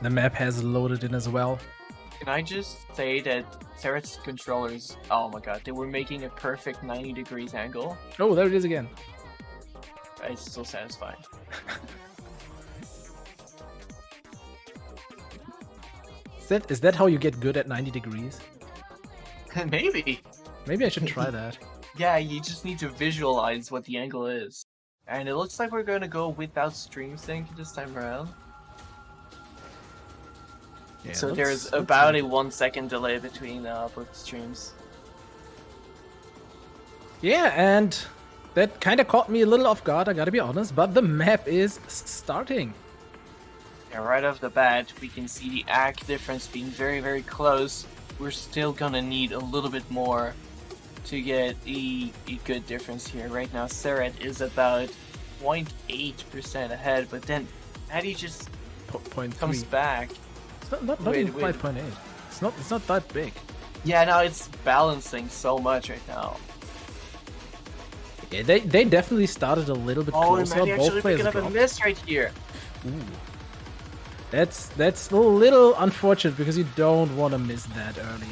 The map has loaded in as well. Can I just say that cerret's controllers, oh my god, they were making a perfect 90 degrees angle. Oh, there it is again. It's so satisfying. Is that how you get good at 90 degrees? Maybe. Maybe I should try that. Yeah, you just need to visualize what the angle is. And it looks like we're going to go without stream sync this time around. Yeah, so there's about a 1 second delay between both streams. Yeah, and that kind of caught me a little off guard, I gotta be honest, but the map is starting. Yeah, right off the bat, we can see the ACK difference being very, very close. We're still gonna need a little bit more to get a good difference here. Right now, cerret is about 0.8% ahead, but then Maddie just comes back. It's not even quite 0.8. It's not that big. Yeah, no, it's balancing so much right now. Yeah, they definitely started a little bit closer. Maddie actually picking up a miss right here. Ooh. That's a little unfortunate because you don't want to miss that early.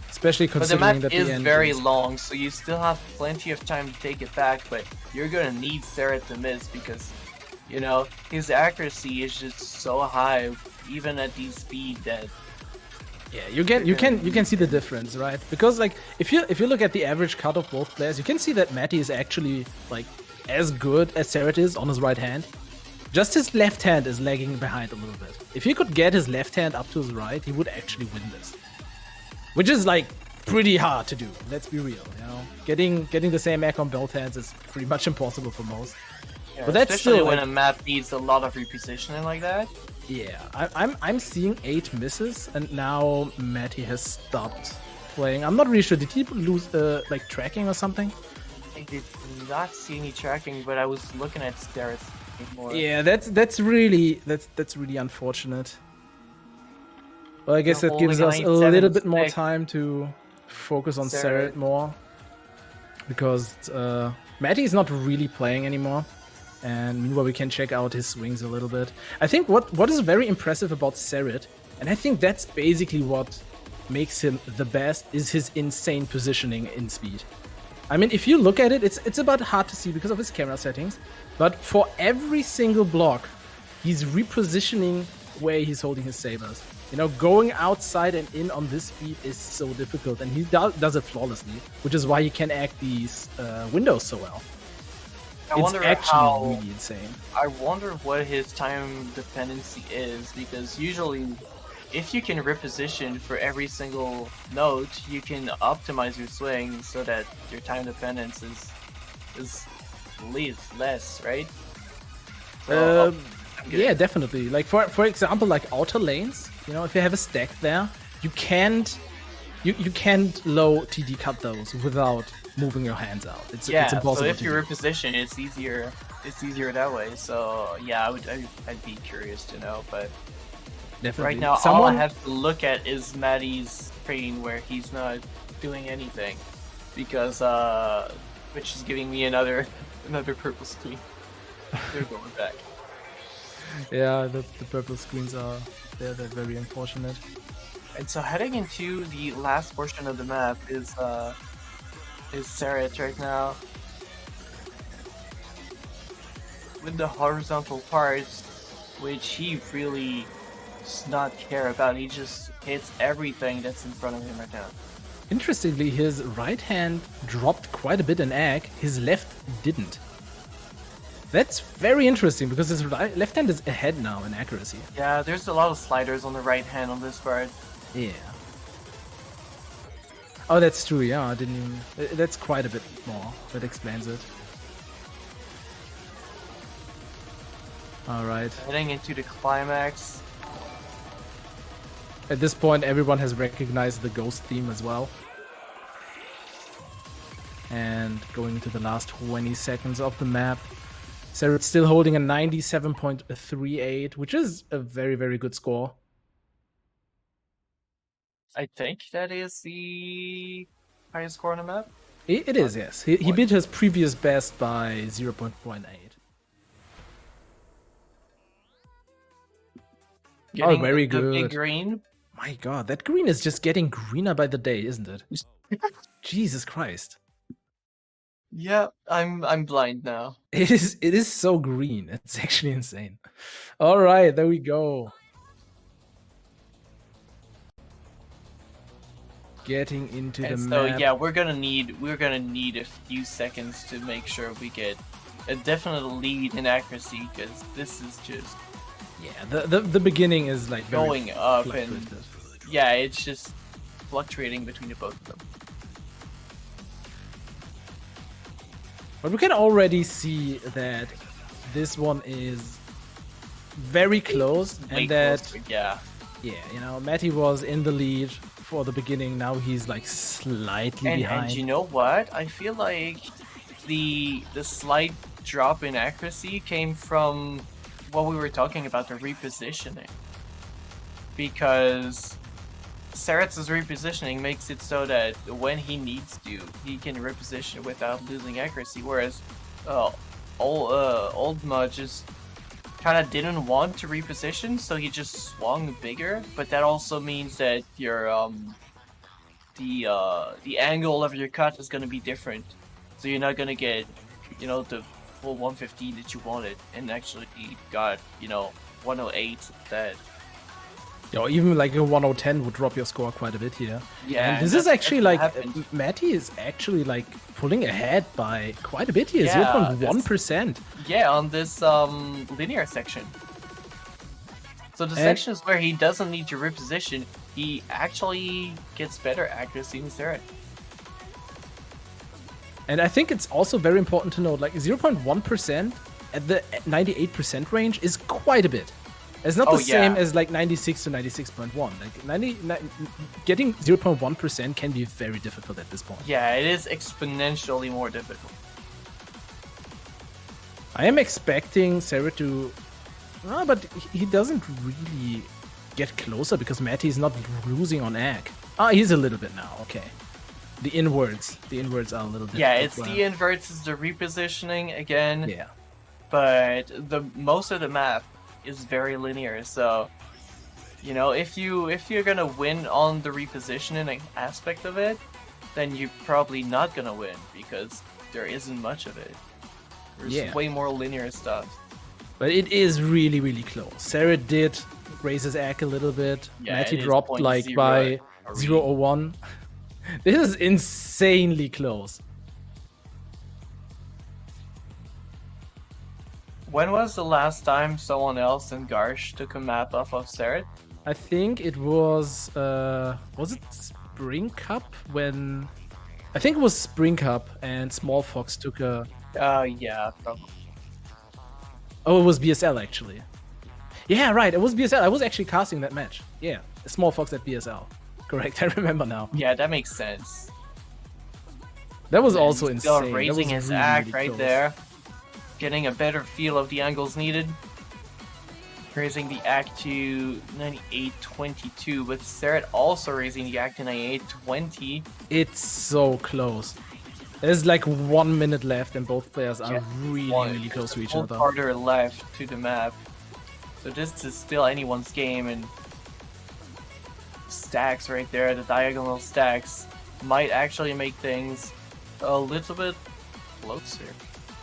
Especially considering that the map is end very long, so you still have plenty of time to take it back, but you're gonna need cerret to miss because, you know, his accuracy is just so high, even at the speed that. Yeah, you can see the difference, right? Because like if you look at the average cut of both players, you can see that Matty is actually like as good as cerret is on his right hand. Just his left hand is lagging behind a little bit. If he could get his left hand up to his right, he would actually win this. Which is like pretty hard to do, let's be real, you know? Getting the same act on both hands is pretty much impossible for most. Yeah, but that's especially still when a map needs a lot of repositioning like that. Yeah, I'm seeing 8 misses, and now Matty has stopped playing. I'm not really sure. Did he lose like tracking or something? I did not see any tracking, but I was looking at cerret's more. Yeah, that's really unfortunate. Well, I guess that gives us a little bit more time to focus on cerret more, because Matty is not really playing anymore. And meanwhile, we can check out his swings a little bit. I think what is very impressive about cerret, and I think that's basically what makes him the best, is his insane positioning in speed. I mean, if you look at it, it's about hard to see because of his camera settings, but for every single block, he's repositioning where he's holding his sabers. You know, going outside and in on this speed is so difficult, and he does it flawlessly, which is why he can act these windows so well. It's actually really insane. I wonder what his time dependency is, because usually if you can reposition for every single note, you can optimize your swing so that your time dependence is less, right? So, yeah, definitely. Like for example, like outer lanes, you know, if you have a stack there, you can't low TD cut those without moving your hands out. It's impossible. So if you reposition, it's easier that way. So yeah, I'd be curious to know, but definitely. Right now all I have to look at is Matty's screen where he's not doing anything, because which is giving me another purple screen. They're going back. Yeah, the purple screens are they're very unfortunate. And so heading into the last portion of the map is cerret right now. With the horizontal parts, which he really does not care about. He just hits everything that's in front of him right now. Interestingly, his right hand dropped quite a bit in ag, his left didn't. That's very interesting because his left hand is ahead now in accuracy. Yeah, there's a lot of sliders on the right hand on this part. Yeah. Oh, that's true, yeah, I didn't even... That's quite a bit more. That explains it. Alright. Heading into the climax. At this point, everyone has recognized the ghost theme as well. And going into the last 20 seconds of the map. cerret's still holding a 97.38, which is a very, very good score. I think that is the highest score on the map. It is, yes. He beat his previous best by 0.18. Getting very the big good. green. My god, that green is just getting greener by the day, isn't it? Jesus Christ. Yeah, I'm blind now. It is so green. It's actually insane. All right, there we go. Getting into the so map. yeah, we're gonna need a few seconds to make sure we get a definite lead in accuracy, because this is just the beginning is like going up, and fluctuative. yeah, it's just fluctuating between the both of them. But we can already see that this one is very close, and that Closer, yeah, you know, Matty was in the lead for the beginning. Now he's like slightly behind. And you know what? I feel like the slight drop in accuracy came from what we were talking about, the repositioning, because cerret's repositioning makes it so that when he needs to, he can reposition without losing accuracy, whereas Oldma just kind of didn't want to reposition, so he just swung bigger. But that also means that your the angle of your cut is gonna be different, so you're not gonna get, you know, the full 115 that you wanted, and actually got, you know, 108 instead. Yo, even like a 1010 would drop your score quite a bit here. Yeah, and this is actually like Matty is actually like pulling ahead by quite a bit here, 0.1%. Yeah, on this linear section. So the sections where he doesn't need to reposition, he actually gets better accuracy in cerret. And I think it's also very important to note, like 0.1% at the 98% range is quite a bit. It's not the same as like 96 to 96.1. Like getting 0.1% can be very difficult at this point. Yeah, it is exponentially more difficult. I am expecting cerret to... No, but he doesn't really get closer because Matty is not losing on ag. He's a little bit now, okay. The inwards are a little bit... Yeah, it's the inverts, is the repositioning again. Yeah. But the most of the map is very linear, so you know, if you're gonna win on the repositioning aspect of it, then you're probably not gonna win because there isn't much of it. There's way more linear stuff. But it is really, really close. Cerret did raise his ag a little bit. Yeah, Matty dropped like by 0.01. This is insanely close. When was the last time someone else in Garsh took a map off of cerret? I think it was it Spring Cup when... I think it was Spring Cup and Small Fox took a... yeah, probably. Oh, it was BSL actually. Yeah, right, it was BSL. I was actually casting that match. Yeah, Small Fox at BSL. Correct, I remember now. Yeah, that makes sense. That was also insane. Still raising his act right there. Getting a better feel of the angles needed. Raising the act to 98.22, with cerret also raising the act to 98.20. It's so close. There's like 1 minute left and both players are really close to each other. Harder left to the map. So this is still anyone's game, and stacks right there, the diagonal stacks, might actually make things a little bit closer.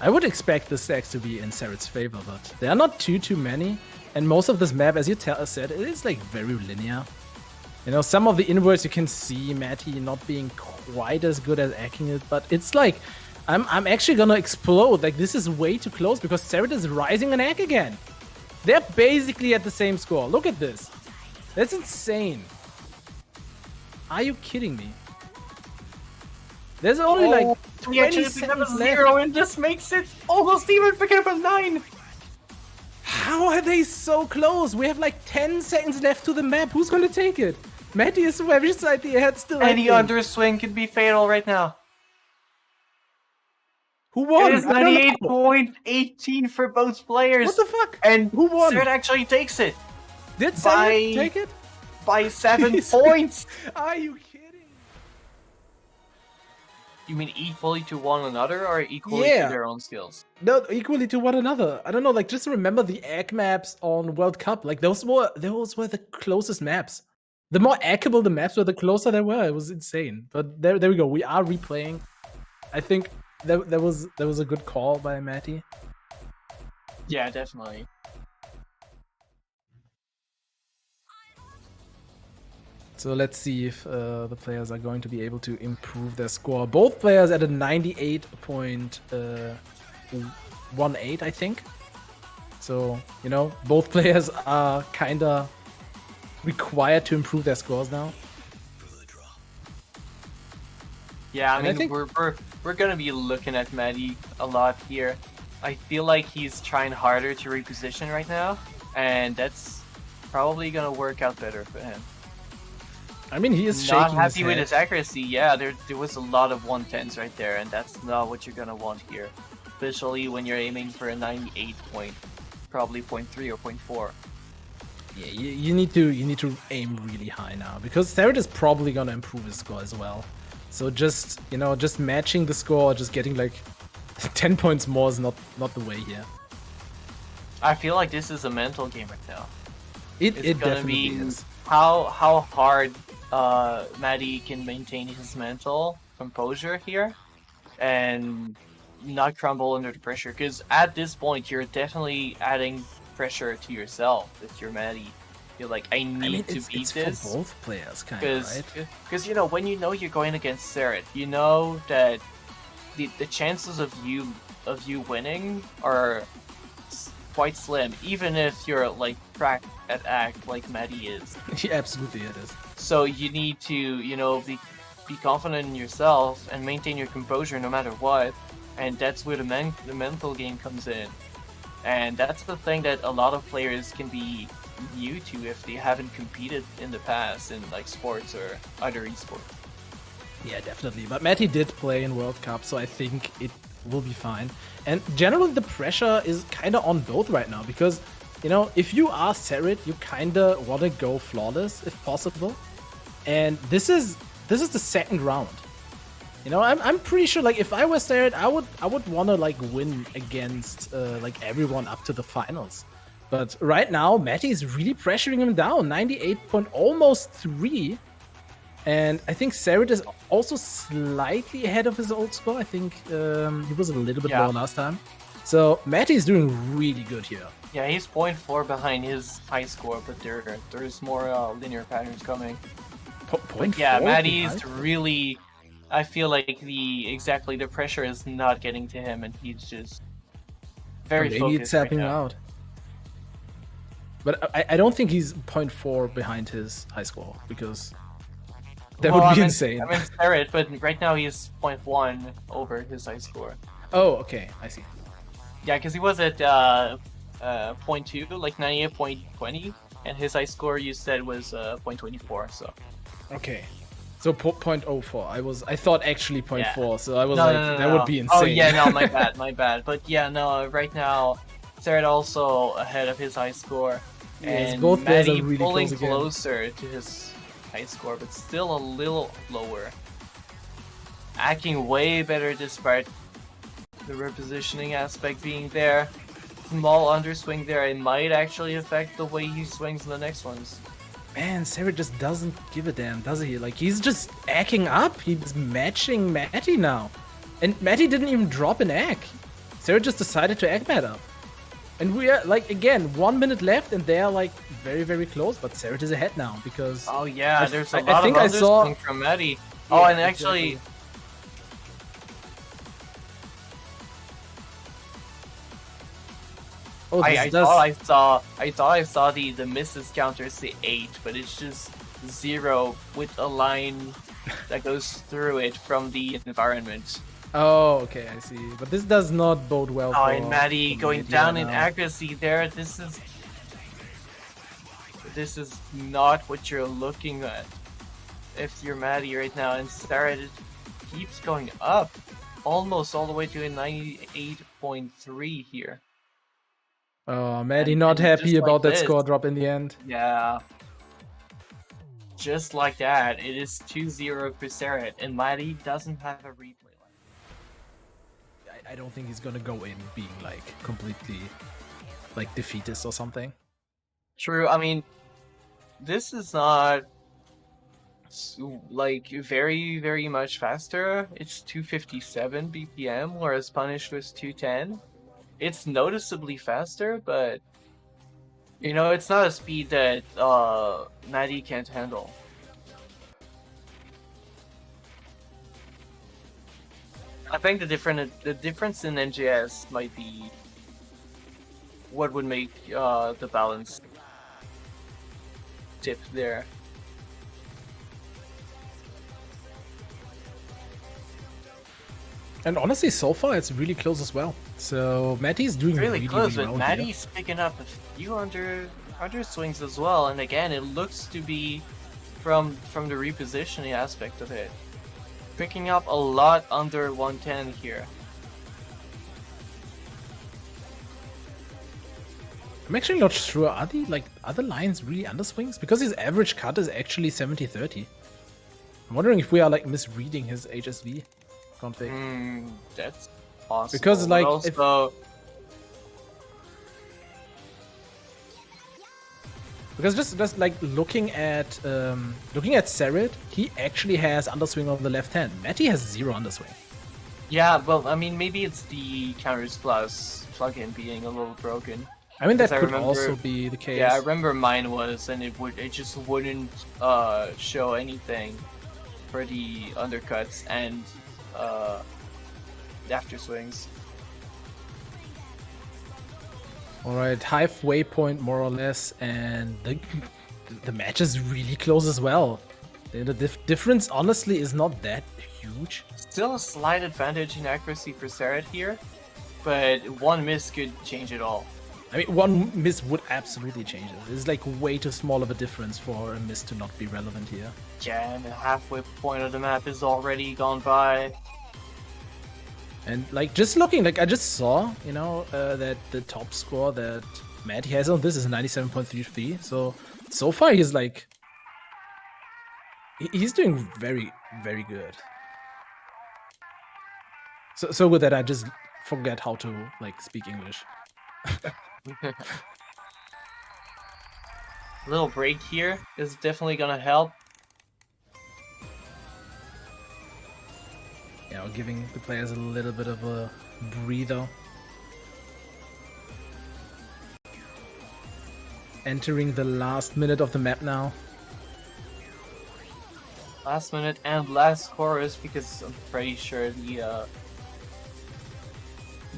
I would expect the stacks to be in cerret's favor, but there are not too many. And most of this map, as you said, it is like very linear. You know, some of the inwards you can see Matty not being quite as good as acting it, but it's like, I'm actually gonna explode. Like, this is way too close because cerret is rising an egg again. They're basically at the same score. Look at this. That's insane. Are you kidding me? There's only like 20 seconds left. 0, and this makes it almost even picking up a 9. How are they so close? We have like 10 seconds left to the map. Who's gonna take it? Matty is very slightly ahead still. Any underswing could be fatal right now. Who won? It is 98.18 for both players. What the fuck? And who won? cerret actually takes it. Did cerret take it? By 7 points. Are you kidding? You mean equally to one another or equally to their own skills? No, equally to one another. I don't know, like just remember the egg maps on World Cup. Like those were the closest maps. The more eggable the maps were, the closer they were. It was insane. But there we go. We are replaying. I think there was a good call by Matty. Yeah, definitely. So let's see if the players are going to be able to improve their score. Both players at a 98.18, I think. So, you know, both players are kind of required to improve their scores now. Yeah, I mean, we're gonna be looking at Matty a lot here. I feel like he's trying harder to reposition right now, and that's probably gonna work out better for him. I mean, he is not shaking happy his with head. his accuracy. Yeah, there was a lot of 110s right there, and that's not what you're gonna want here, especially when you're aiming for a 98 point, probably 0.3 or 0.4. Yeah, you need to aim really high now, because cerret is probably gonna improve his score as well. So just, you know, just matching the score, just getting like 10 points more is not the way here. I feel like this is a mental game right now. It gonna definitely be is. How hard Matty can maintain his mental composure here and not crumble under the pressure, because at this point you're definitely adding pressure to yourself if you're Matty. You're like, I need to beat this. For both players, kind of, right? Because you know, when you know you're going against cerret, you know that the chances of you winning are quite slim, even if you're like cracked at act like Matty is. Yeah, absolutely it is. So you need to, you know, be confident in yourself and maintain your composure no matter what, and that's where the mental game comes in. And that's the thing that a lot of players can be new to if they haven't competed in the past in like sports or other esports. Yeah, definitely. But Matty did play in World Cup, so I think it will be fine. And generally, the pressure is kind of on both right now, because, you know, if you are cerret, you kind of want to go flawless if possible. And this is the second round. You know, I'm pretty sure, like, if I was cerret, I would want to like win against like everyone up to the finals. But right now, Matty is really pressuring him down, 98.3. And I think cerret is also slightly ahead of his old score. I think he was a little bit lower last time. So Matty is doing really good here. Yeah, he's 0.4 behind his high score, but there's more linear patterns coming. Point yeah, Matty's really... I feel like the pressure is not getting to him, and he's just very focused. Maybe it's sapping right out. But I don't think he's 0.4 behind his high score, because that would be insane. I mean, cerret, but right now he's 0.1 over his high score. Oh, okay, I see. Yeah, because he was at 0.2, like 98.20, and his high score you said was 0.24. So. Okay. So 0.04. I thought actually 0.4. So I was that would be insane. Oh yeah, no, my bad. But yeah, no, right now cerret also ahead of his high score, and both players Matty are really pulling close again. closer to his high score, but still a little lower. Acting way better despite the repositioning aspect being there. Small underswing there, it might actually affect the way he swings in the next ones. Man, cerret just doesn't give a damn, does he? Like, he's just acting up. He's matching Matty now. And Matty didn't even drop an egg. cerret just decided to egg mat up. And we are, like, again, 1 minute left, and they are, like, very, very close. But cerret is ahead now, because... Oh, yeah, there's a lot of underswing from Matty. Yeah, oh, and actually... Exactly. Oh, I thought I saw the misses counter say 8, but it's just 0 with a line that goes through it from the environment. Oh, okay, I see. But this does not bode well for... Oh, and Matty going down in accuracy there. This is not what you're looking at if you're Matty right now. And cerret keeps going up, almost all the way to a 98.3 here. Oh, Matty not happy about that score drop in the end. Yeah. Just like that, it is 2-0 for cerret, and Matty doesn't have a replay. I don't think he's gonna go in being like completely like defeatist or something. True. I mean, this is not like very much faster. It's 257 BPM, whereas Punished was 210. It's noticeably faster, but you know, it's not a speed that Natty can't handle. I think the difference in NGS might be what would make the balance tip there. And honestly, so far it's really close as well. So Matty's doing really close, but well Matty's here. picking up a few under swings as well. And again, it looks to be from the repositioning aspect of it, picking up a lot under 110 here. I'm actually not sure. Are the other lines really underswings? Because his average cut is actually 70-30. I'm wondering if we are like misreading his HSV config. That's possible. Because like also... Because just like looking at cerret, he actually has underswing on the left hand. Matty has 0 underswing. Yeah, well, I mean, maybe it's the Counters Plus plugin being a little broken. I mean, that could also be the case. Yeah, I remember mine was, and it just wouldn't show anything for the undercuts and after swings. Alright, halfway point more or less, and the match is really close as well. The difference honestly is not that huge. Still a slight advantage in accuracy for cerret here, but one miss could change it all. I mean, one miss would absolutely change it. It's like way too small of a difference for a miss to not be relevant here. Yeah, and the halfway point of the map is already gone by. And like just looking, like I just saw, you know, that the top score that Matty has on this is 97.33. So far he's like, he's doing very, very good. So good that I just forget how to like speak English. A little break here is definitely gonna help. You know, giving the players a little bit of a breather. Entering the last minute of the map now. Last minute and last chorus, because I'm pretty sure the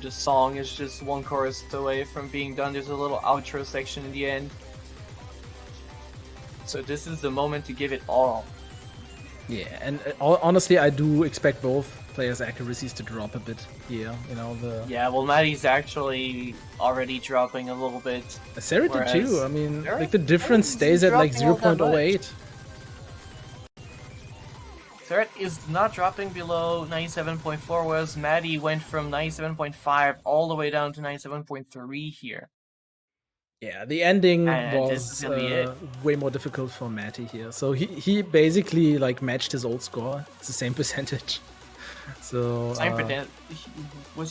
song is just one chorus away from being done. There's a little outro section in the end. So this is the moment to give it all. Yeah, and honestly, I do expect both players' accuracies to drop a bit here. You know, yeah, well, Matty's actually already dropping a little bit. Cerret did too. I mean, like the difference stays at like 0.08. Cerret is not dropping below 97.4, whereas Matty went from 97.5 all the way down to 97.3 here. Yeah, the ending was way more difficult for Matty here. So he basically like matched his old score. It's the same percentage. So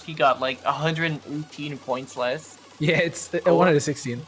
he got like 118 points less. Yeah, it's 116.